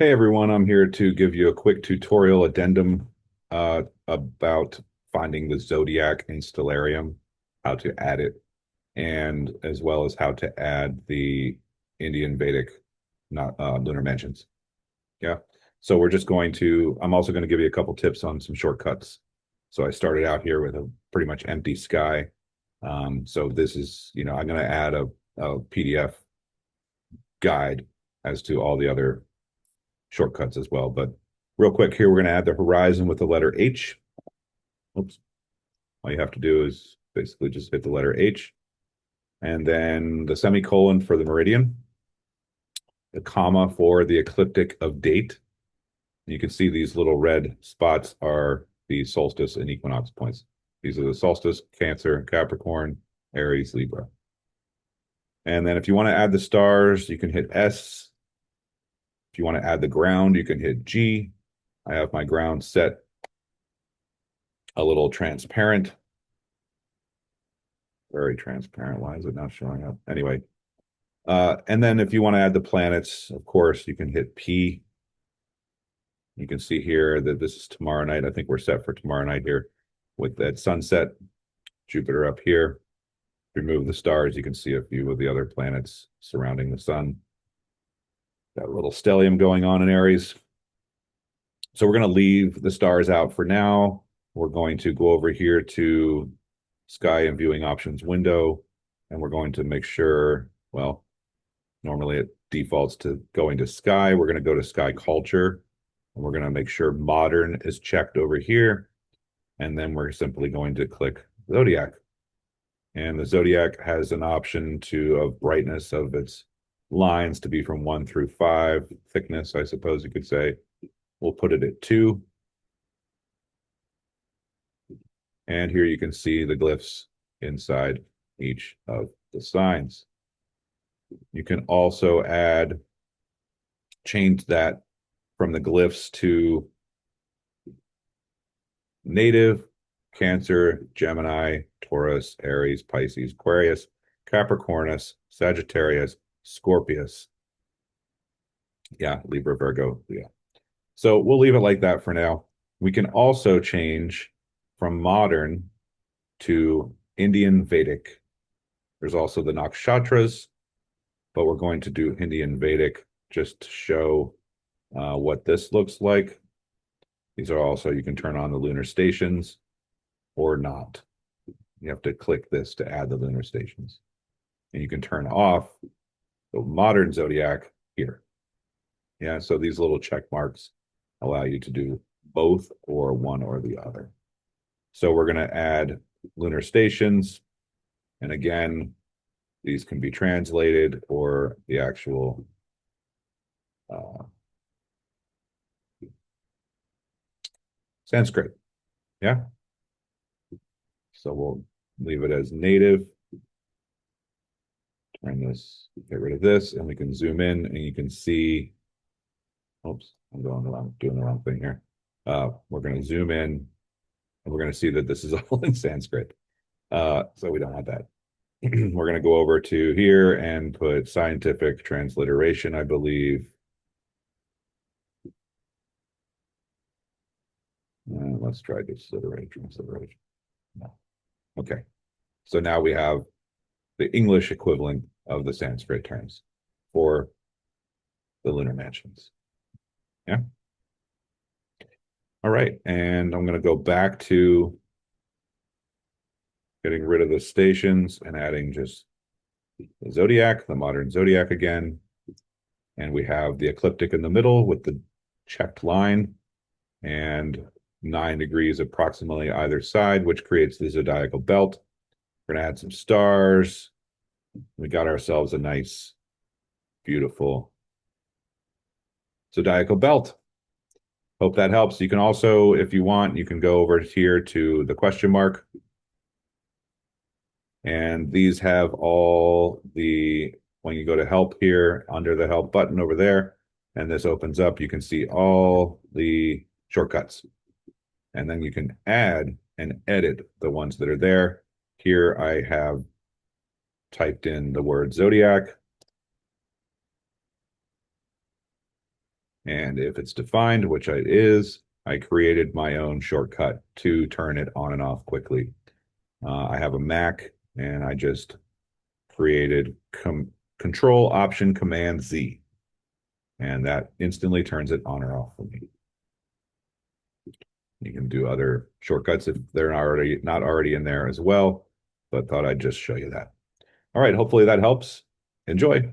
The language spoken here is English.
Hey everyone, I'm here to give you a quick tutorial addendum about finding the zodiac in Stellarium, how to add it, and as well as how to add the Indian Vedic not lunar mansions. Yeah. So we're just going to, I'm also going to give you a couple tips on some shortcuts. So I started out here with a pretty much empty sky. So this is, I'm going to add a PDF guide as to all the other shortcuts as well. But real quick here, we're going to add the horizon with the letter H. Oops. All you have to do is basically just hit the letter H, and then the semicolon for the meridian, the comma for the ecliptic of date. You can see these little red spots are the solstice and equinox points. These are the solstice, Cancer, Capricorn, Aries, Libra. And then if you want to add the stars, you can hit S. If you want to add the ground, you can hit G. I have my ground set a little transparent. Very transparent. Why is it not showing up? Anyway, and then if you want to add the planets, of course, you can hit P. You can see here that this is tomorrow night. I think we're set for tomorrow night here with that sunset. Jupiter up here. Remove the stars, you can see a few of the other planets surrounding the sun. Got a little stellium going on in Aries. So we're going to leave the stars out for now. We're going to go over here to Sky and Viewing Options window, and we're going to make sure, well, normally it defaults to going to Sky. We're going to go to Sky Culture, and we're going to make sure Modern is checked over here, and then we're simply going to click Zodiac. And the Zodiac has an option of brightness of its lines to be from 1 through 5, thickness, I suppose you could say. We'll put it at 2. And here you can see the glyphs inside each of the signs. You can also change that from the glyphs to native, Cancer, Gemini, Taurus, Aries, Pisces, Aquarius, Capricornus, Sagittarius, Scorpius. Yeah, Libra, Virgo, yeah. So we'll leave it like that for now. We can also change from modern to Indian Vedic. There's also the nakshatras, but we're going to do Indian Vedic just to show what this looks like. These are also, you can turn on the lunar stations or not. You have to click this to add the lunar stations. And you can turn off the modern zodiac here. Yeah, so these little check marks allow you to do both or one or the other. So we're going to add lunar stations. And again, these can be translated or the actual Sanskrit. Yeah. So we'll leave it as native. Turn this, get rid of this, and we can zoom in and you can see, oops, I'm doing the wrong thing here. We're going to zoom in and we're going to see that this is all in Sanskrit. So we don't want that. We're going to go over to here and put scientific transliteration, I believe. Let's try transliteration. No. Okay. So now we have the English equivalent of the Sanskrit terms for the lunar mansions. Yeah. All right. And I'm going to go back to getting rid of the stations and adding just the zodiac, the modern zodiac again. And we have the ecliptic in the middle with the checked line and 9 degrees approximately either side, which creates the zodiacal belt. We're going to add some stars. We got ourselves a nice, beautiful zodiacal belt. Hope that helps. You can also, if you want, you can go over here to the question mark. And these have all when you go to help here, under the help button over there, and this opens up, you can see all the shortcuts. And then you can add and edit the ones that are there. Here I have typed in the word zodiac. And if it's defined, which it is, I created my own shortcut to turn it on and off quickly. I have a Mac and I just created Control Option Command Z, and that instantly turns it on or off for me. You can do other shortcuts if they're not already in there as well, but thought I'd just show you that. All right, hopefully that helps. Enjoy.